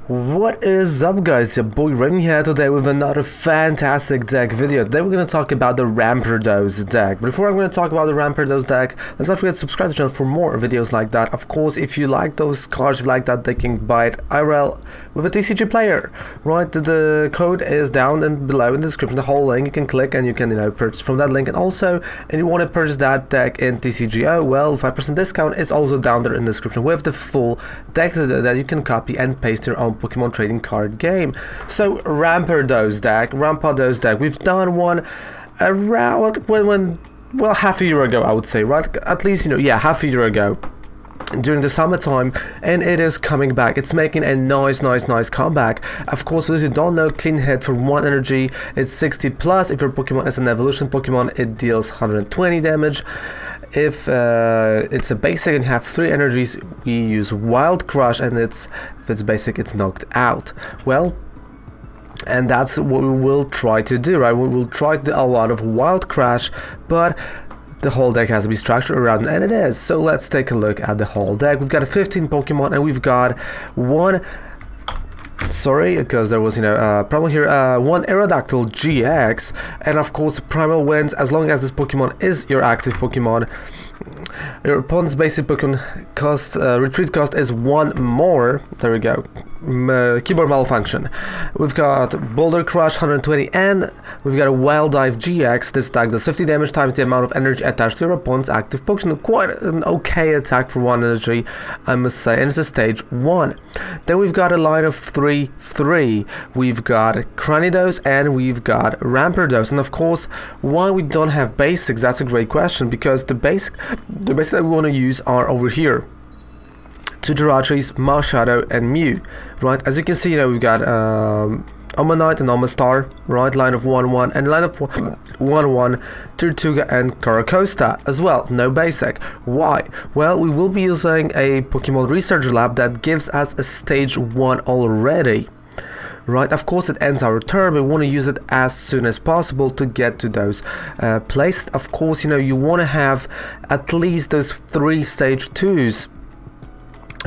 What is up, guys? Your boy Raven here today with another fantastic deck video. Today we're going to talk about the Rampardos deck. But before I'm going to talk about the Rampardos deck, let's not forget to subscribe to the channel for more videos like that. Of course, if you like those cards, if you like that, they can buy it IRL with a TCG player. Right, the code is down and below in the description, the whole link. You can click and you can purchase from that link. And also, if you want to purchase that deck in TCGO, well, 5% discount is also down there in the description with the full deck that you can copy and paste your own Pokemon trading card game. So Rampardos deck, we've done one around well, half a year ago, I would say, right? At least, half a year ago during the summertime, and it is coming back. It's making a nice comeback. Of course, for those who don't know, clean hit for 1 energy, it's 60 plus. If your Pokemon is an evolution Pokemon, it deals 120 damage. If it's a basic and have 3 energies, we use Wild Crush, and if it's basic, it's knocked out. Well, and that's what we will try to do, right? We will try to do a lot of Wild Crush, but the whole deck has to be structured around, and it is. So let's take a look at the whole deck. We've got a 15 Pokemon, and we've got one... Sorry, because there was, problem here. One Aerodactyl-GX, and of course, Primal wins as long as this Pokemon is your active Pokemon. Your opponent's basic Pokemon cost, retreat cost is 1 more. There we go. Keyboard malfunction. We've got Boulder Crush 120, and we've got a Wild Dive GX. This attack does 50 damage times the amount of energy attached to your opponent's active Pokemon. Quite an okay attack for 1 energy, I must say, and it's a stage 1. Then we've got a line of 3/3. We've got Cranidos and we've got Rampardos. And of course, why we don't have basics, that's a great question, because the basics that we want to use are over here. 2 Jirachis, Marshadow, and Mew, right? As you can see, we've got Omanyte and Omastar, right? Line of 1/1, and line of 1/1, Tirtouga and Carracosta as well. No basic. Why? Well, we will be using a Pokémon Research Lab that gives us a stage 1 already. Right, of course it ends our turn. We want to use it as soon as possible to get to those places. Of course, you want to have at least those 3 stage 2s,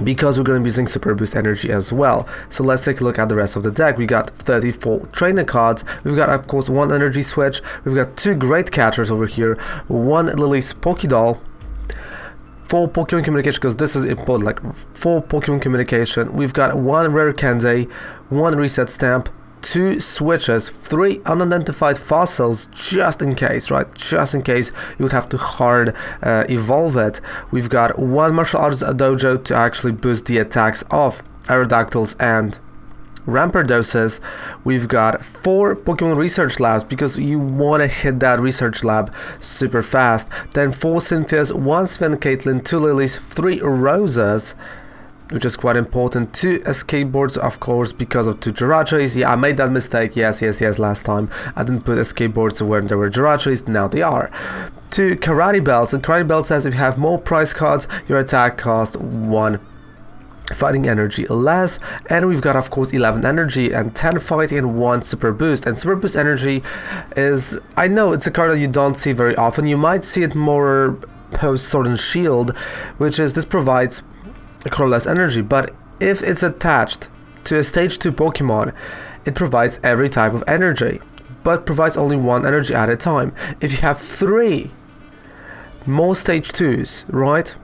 because we're going to be using Super Boost energy as well. So let's take a look at the rest of the deck. We got 34 trainer cards. We've got, of course, 1 energy switch. We've got 2 great catchers over here, 1 Lillie's Pokédoll, 4 Pokémon Communication, because this is important, like 4 Pokémon Communication. We've got 1 Rare Candy, 1 Reset Stamp, 2 switches, 3 unidentified fossils, just in case, right? Just in case you would have to hard evolve it. We've got 1 martial arts dojo to actually boost the attacks of Aerodactyls and Rampardos. We've got 4 Pokemon Research Labs, because you want to hit that Research Lab super fast. Then 4 Cynthias, 1 Cynthia Caitlin, 2 Lilies, 3 Rosas, which is quite important, 2 Escape Boards, of course, because of 2 Jirachis. Yeah, I made that mistake, yes, last time. I didn't put Escape Boards where there were Jirachis, now they are. 2 Karate Belts, and Karate Belt says if you have more prize cards, your attack costs 1 fighting energy less. And we've got, of course, 11 energy and 10 fighting and 1 super boost. And super boost energy is, I know it's a card that you don't see very often. You might see it more post Sword and Shield, which is this provides less energy, but if it's attached to a stage 2 Pokemon, it provides every type of energy, but provides only 1 energy at a time. If you have 3 more stage 2s, right,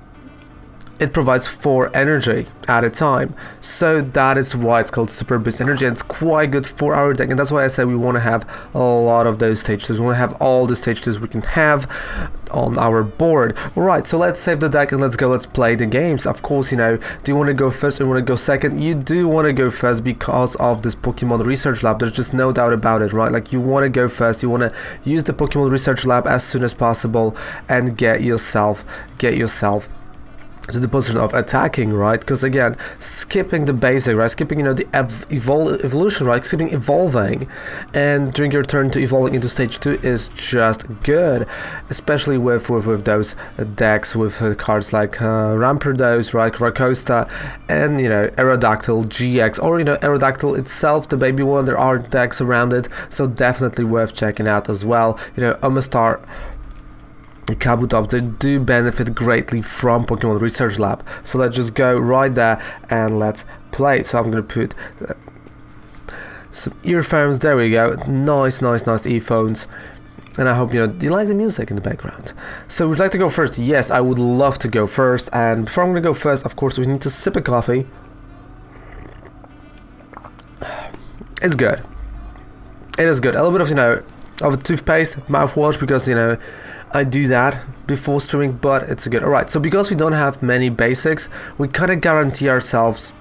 it provides 4 energy at a time. So that is why it's called Super Boost Energy, and it's quite good for our deck, and that's why I say we want to have a lot of those stage 2s. We want to have all the stage 2s we can have on our board. Alright, so let's save the deck and let's play the games. Of course, do you want to go first or you want to go second? You do want to go first because of this Pokemon Research Lab. There's just no doubt about it, right? Like, you want to go first. You want to use the Pokemon Research Lab as soon as possible and get yourself to the position of attacking, right? Because again, skipping the basic, right? Skipping, the evolution, right? Skipping evolving, and during your turn to evolving into stage 2 is just good, especially with those decks with cards like Rampardos, right? Carracosta, and Aerodactyl-GX, or Aerodactyl itself, the baby one. There are decks around it, so definitely worth checking out as well. Omastar Kabutops, they do benefit greatly from Pokémon Research Lab. So let's just go right there and let's play. So I'm gonna put some earphones. There we go. Nice earphones. And I hope you like the music in the background. So would you like to go first? Yes, I would love to go first. And before I'm gonna go first, of course, we need to sip a coffee. It's good. It is good. A little bit of of a toothpaste, mouthwash, because I do that before streaming, but it's good. Alright, so because we don't have many basics, we kind of guarantee ourselves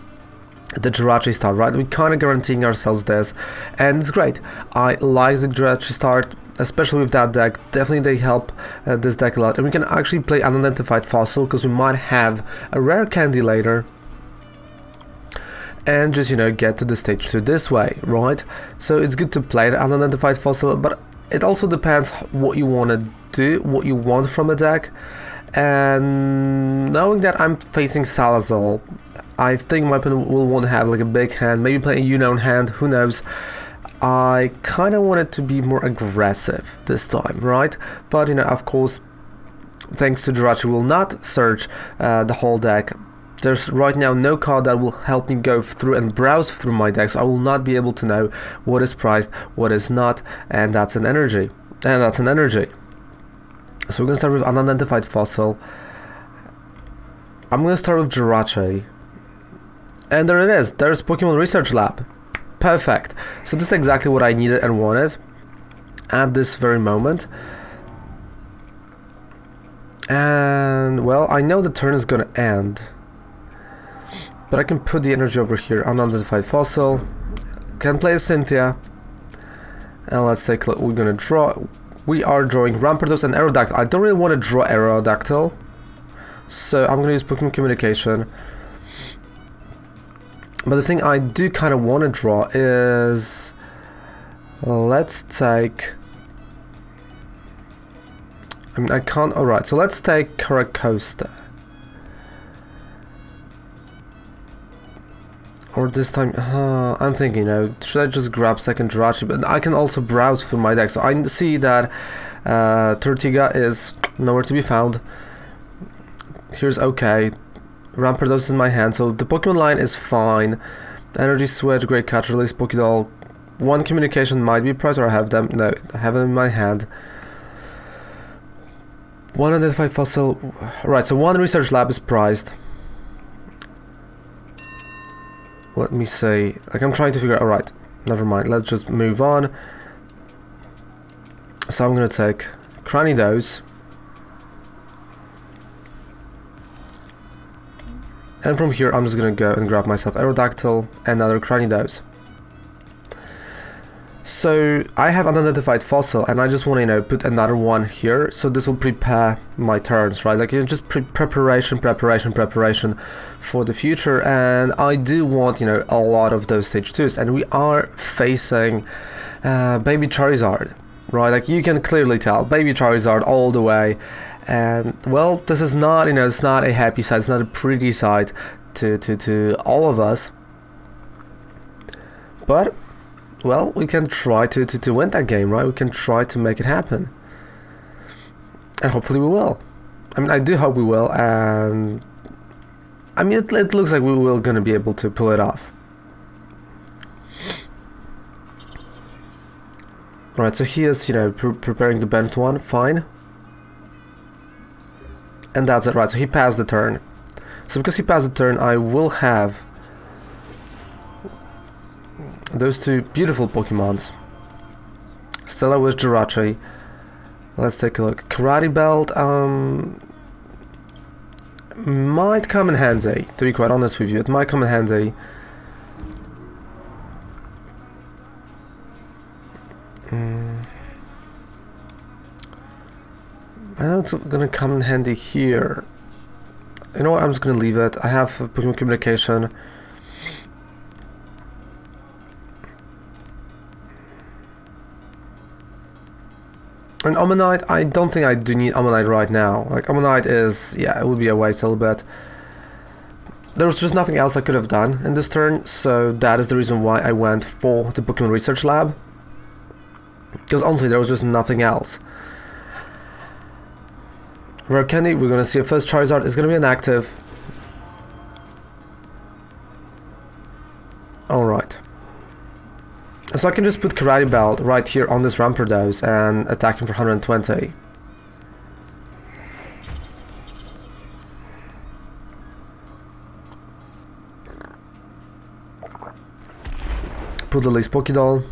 the Jirachi start, right? We kind of guaranteeing ourselves this, and it's great. I like the Jirachi start, especially with that deck. Definitely they help this deck a lot, and we can actually play Unidentified Fossil, because we might have a Rare Candy later, and just get to the stage 2 this way, right? So it's good to play the Unidentified Fossil, but it also depends what you want to do, what you want from a deck. And knowing that I'm facing Salazar, I think my opponent will want to have like a big hand, maybe play a unknown hand, who knows. I kind of wanted to be more aggressive this time, right? But of course, thanks to Jirachi, will not search the whole deck. There's right now no card that will help me go through and browse through my deck, so I will not be able to know what is priced, what is not, and that's an energy. So we're gonna start with Unidentified Fossil. I'm gonna start with Jirachi. And there it is, there's Pokémon Research Lab. Perfect. So this is exactly what I needed and wanted at this very moment. And well, I know the turn is gonna end, but I can put the energy over here. Unidentified Fossil. Can play a Cynthia. And let's take a look. We're gonna draw. We are drawing Rampardos and Aerodactyl. I don't really want to draw Aerodactyl, so I'm gonna use Pokémon Communication. But the thing I do kind of want to draw is, let's take. I can't. All right, so let's take Carracosta. Or this time, I'm thinking, should I just grab second Jirachi? But I can also browse through my deck. So I see that Tirtouga is nowhere to be found. Here's okay. Rampardos is in my hand, so the Pokemon line is fine. Energy Switch, Great Catcher, Lillie Pokeball. One Communication might be priced, or I have them. No, I have them in my hand. One Unidentified Fossil. Right, so one Research Lab is priced. Let me say, I'm trying to figure out, alright, never mind, let's just move on. So I'm gonna take Cranidos. And from here, I'm just gonna go and grab myself Aerodactyl and another Cranidos. So I have Unidentified Fossil, and I just want to put another one here, so this will prepare my turns, right? Like just preparation for the future. And I do want a lot of those stage 2s, and we are facing Baby Charizard, right? Like you can clearly tell, Baby Charizard all the way. And well, this is not it's not a happy side, it's not a pretty side to all of us, but well, we can try to win that game, right? We can try to make it happen. And hopefully we will. I mean, I do hope we will, and I mean, it looks like we will gonna be able to pull it off. Alright, so he is, preparing the bent one, fine. And that's it, right, so he passed the turn. So because he passed the turn, I will have those two beautiful Pokemons. Stella with Jirachi. Let's take a look. Karate Belt might come in handy, to be quite honest with you. It might come in handy. I know it's gonna come in handy here. You know what, I'm just gonna leave it. I have Pokémon Communication. And Omanyte, I don't think I do need Omanyte right now. Like, Omanyte is, yeah, it would be a waste a little bit. There was just nothing else I could have done in this turn, so that is the reason why I went for the Pokémon Research Lab. Because honestly, there was just nothing else. Rare Candy, we're gonna see a first Charizard. It's gonna be inactive. Alright. So I can just put Karate Belt right here on this Rampardos and attack him for 120. Put Lillie's Pokédoll.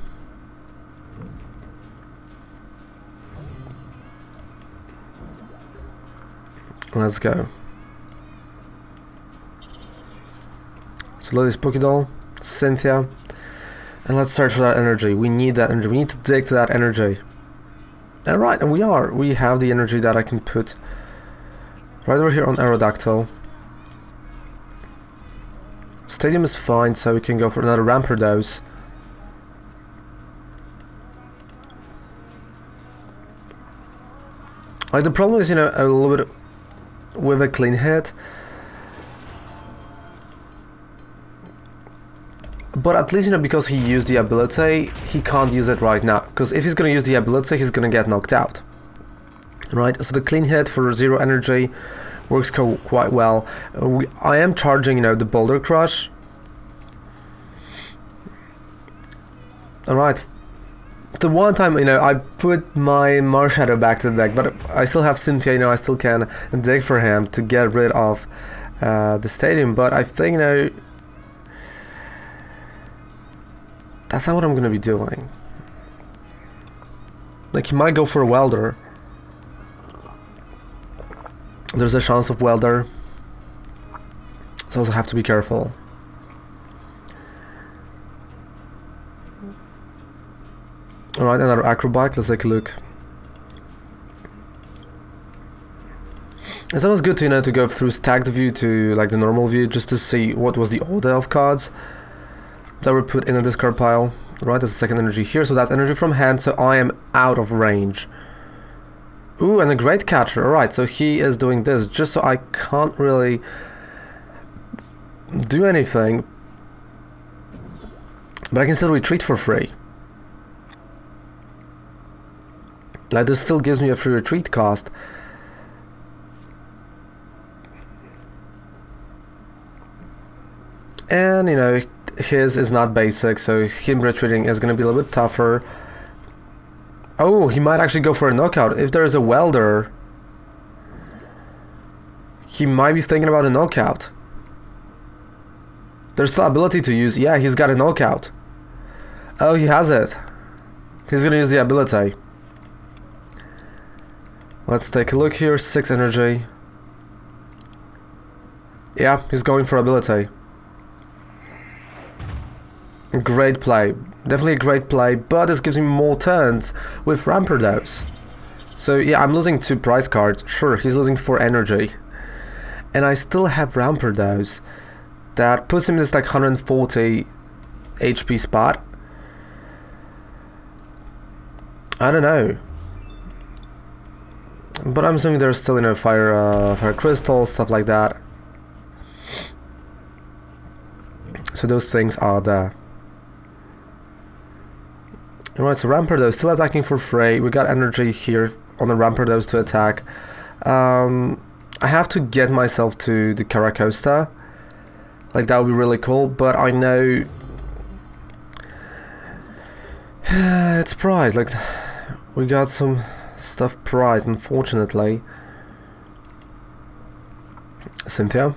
Let's go. So Lillie's Pokédoll, Cynthia, and let's search for that energy. We need that energy. We need to dig to that energy. And right, and we are. We have the energy that I can put right over here on Aerodactyl. Stadium is fine, so we can go for another Rampardos. Like, the problem is, you know, a little bit with a clean hit. But at least, you know, because he used the ability, he can't use it right now. Because if he's going to use the ability, he's going to get knocked out. Right? So the clean hit for 0 energy works quite well. I am charging, you know, the Boulder Crush. Alright. The one time, you know, I put my Marshadow back to the deck, but I still have Cynthia, you know, I still can dig for him to get rid of the stadium, but I think, you know, that's not what I'm gonna be doing. Like, he might go for a Welder. There's a chance of Welder, so also have to be careful. Alright, another Acrobite, let's take a look. It's always good to, you know, to go through stacked view to like the normal view just to see what was the order of cards that were put in a discard pile. Right, that's the second energy here, so that's energy from hand, so I am out of range. Ooh, and a Great Catcher, alright, so he is doing this just so I can't really do anything. But I can still retreat for free. Like, this still gives me a free retreat cost. And, you know, his is not basic, so him retreating is going to be a little bit tougher. Oh, he might actually go for a knockout. If there's a Welder, he might be thinking about a knockout. There's still ability to use. Yeah, he's got a knockout. Oh, he has it. He's going to use the ability. Let's take a look here. 6 energy. Yeah, he's going for ability. Great play. Definitely a great play, but this gives me more turns with Rampardos. So yeah, I'm losing 2 prize cards. Sure, he's losing 4 energy. And I still have Rampardos. That puts him in this like 140 HP spot. I don't know. But I'm assuming there's still, you know, fire crystals, stuff like that. So those things are there. Alright, so Rampardos still attacking for free. We got energy here on the Rampardos to attack. I have to get myself to the Carracosta. Like, that would be really cool, but I know it's prized. Like, we got some stuff prized, unfortunately. Cynthia.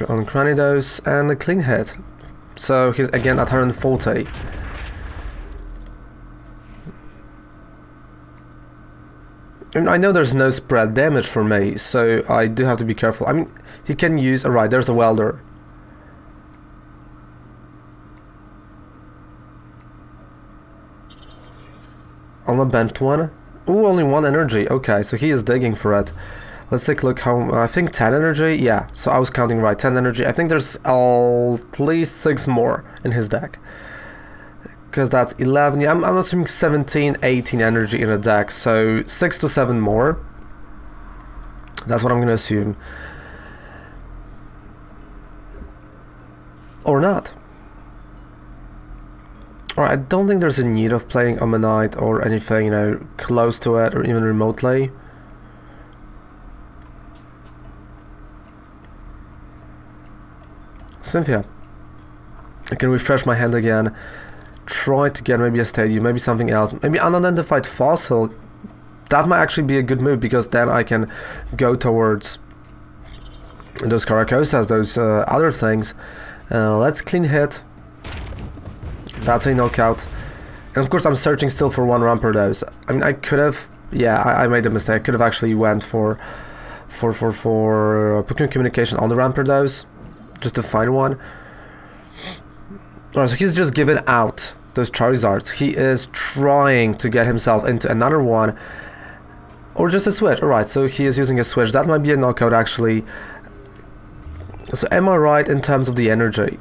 On Cranidos and a clean hit. So he's again at 140. And I know there's no spread damage for me, so I do have to be careful. I mean, he can use... Alright, there's a Welder. On the benched one. Ooh, only 1 energy. Okay, so he is digging for it. Let's take a look how... I think 10 energy? Yeah, so I was counting right. 10 energy. I think there's at least 6 more in his deck. Because that's 11. Yeah, I'm assuming 17, 18 energy in a deck. So 6 to 7 more. That's what I'm going to assume. Or not. Alright, I don't think there's a need of playing Omanyte or anything, you know, close to it or even remotely. Cynthia. I can refresh my hand again. Try to get maybe a stadium, maybe something else. Maybe unidentified fossil. That might actually be a good move, because then I can go towards those Carracostas, those other things. Let's clean hit. That's a knockout. And of course I'm searching still for one Rampardos. I mean, I could have... Yeah, I made a mistake. I could have actually went for Pokémon Communication on the Rampardos, just to find one. Alright, so he's just given out those Charizards. He is trying to get himself into another one. Or just a switch. Alright, so he is using a switch. That might be a knockout, actually. So am I right in terms of the energy?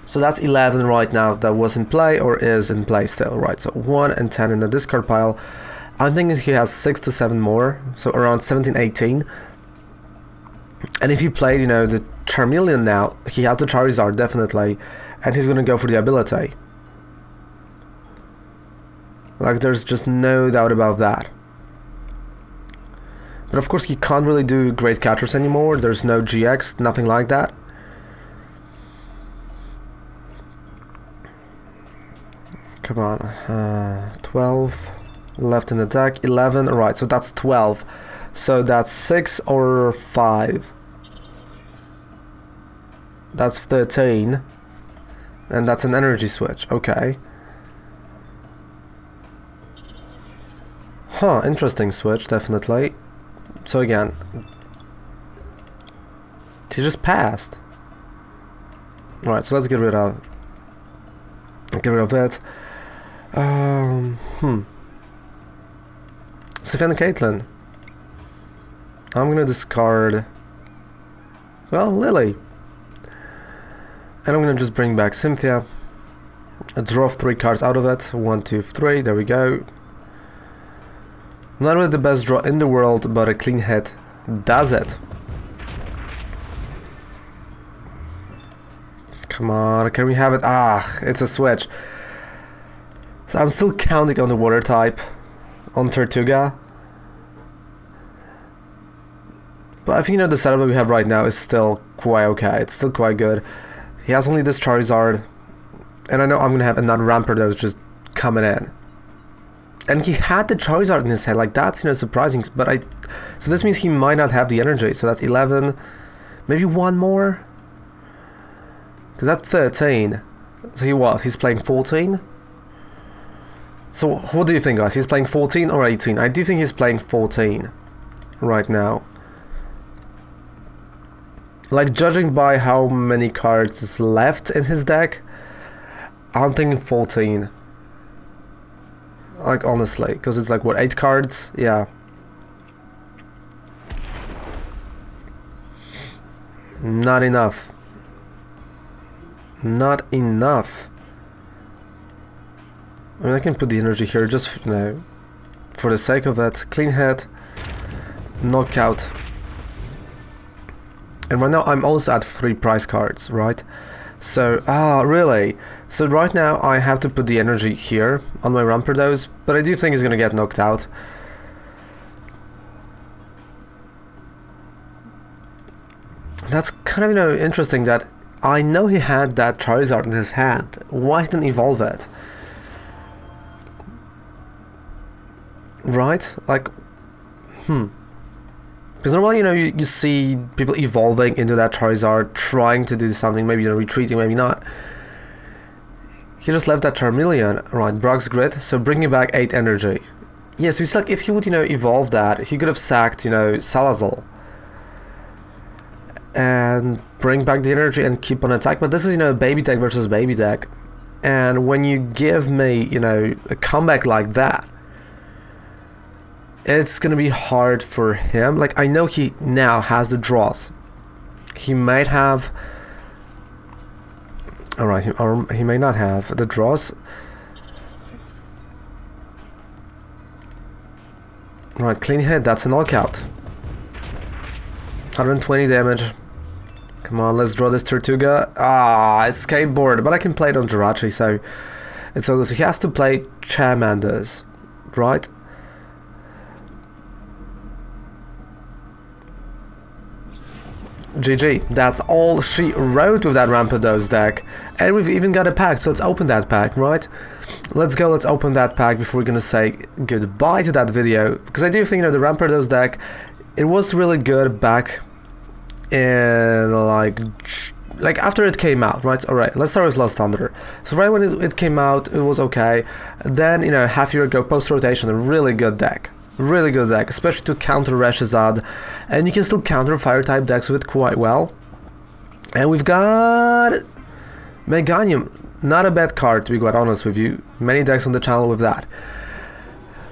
So that's 11 right now that was in play or is in play still. Right, so 1 and 10 in the discard pile. I'm thinking he has 6 to 7 more. So around 17, 18. And if he played, you know, the Charmeleon now, he has the Charizard, definitely. And he's gonna go for the ability. Like, there's just no doubt about that. But of course he can't really do Great Catchers anymore. There's no GX, nothing like that. Come on, 12 left in the deck, 11, right, so that's 12. So that's 6 or 5. That's 13. And that's an energy switch, okay. Huh, interesting switch, definitely. So again, he just passed. Alright, so let's get rid of it. Cynthia Caitlin. I'm gonna discard, well, Lillie. And I'm gonna just bring back Cynthia. Draw 3 cards out of it. 1, 2, 3. There we go. Not really the best draw in the world, but a clean hit does it. Come on, can we have it? Ah, it's a switch. So I'm still counting on the water type on Tirtouga. But I think, you know, the setup that we have right now is still quite okay. It's still quite good. He has only this Charizard, and I know I'm gonna have another Rampardos just coming in. And he had the Charizard in his head, like that's, you know, surprising. But so this means he might not have the energy. So that's 11, maybe one more, because that's 13. So he's playing 14. So what do you think, guys? He's playing 14 or 18? I do think he's playing 14 right now. Like, judging by how many cards is left in his deck, I'm thinking 14. Like, honestly, because it's like, what, 8 cards? Yeah. Not enough. Not enough. I mean, I can put the energy here just, you know, for the sake of it. Clean hit. Knockout. And right now I'm also at 3 prize cards, right? So, really? So right now I have to put the energy here on my Rampardos, but I do think he's gonna get knocked out. That's kind of, you know, interesting that I know he had that Charizard in his hand. Why didn't he evolve it? Right? Like, Because normally, you know, you see people evolving into that Charizard, trying to do something, maybe, you know, retreating, maybe not. He just left that Charmeleon, right, Brock's Grid, so bringing back 8 energy. Yeah, so it's like, if he would, you know, evolve that, he could have sacked, you know, Salazar. And bring back the energy and keep on attack, but this is, you know, baby deck versus baby deck. And when you give me, you know, a comeback like that, it's gonna be hard for him. Like, I know he now has the draws. He might have... Alright, or he may not have the draws. Right, clean hit, that's a knockout. 120 damage. Come on, let's draw this Tirtouga. Escape Board, but I can play it on Jirachi, so So he has to play Charmanders, right? GG, that's all she wrote with that Rampardos deck. And we've even got a pack, so let's open that pack, right? Let's open that pack before we're gonna say goodbye to that video. Because I do think, the Rampardos deck, it was really good back in, like after it came out, right? Alright, let's start with Lost Thunder. So right when it came out, it was okay. Then, half year ago, post-rotation, a really good deck. Really good deck, especially to counter Reshazad, and you can still counter fire-type decks with it quite well. And we've got Meganium, not a bad card to be quite honest with you. Many decks on the channel with that.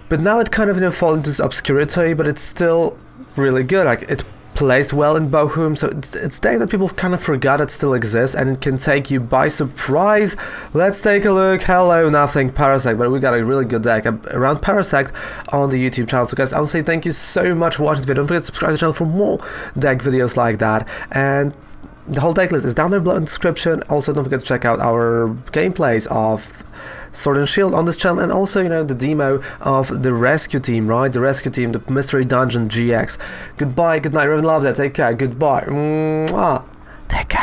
But now it kind of falls into obscurity, but it's still really good. Like it plays well in Bochum, so it's deck that people kind of forgot it still exists, and it can take you by surprise. Let's take a look. Hello, nothing Parasect, but we got a really good deck around Parasect on the YouTube channel. So guys, I want to say thank you so much for watching this video. Don't forget to subscribe to the channel for more deck videos like that, and the whole deck list is down there below in the description. Also, don't forget to check out our gameplays of Sword and Shield on this channel, and also, the demo of the rescue team, right? The rescue team, the Mystery Dungeon GX. Goodbye, good night, everyone loves that. Take care, goodbye. Mwah. Take care.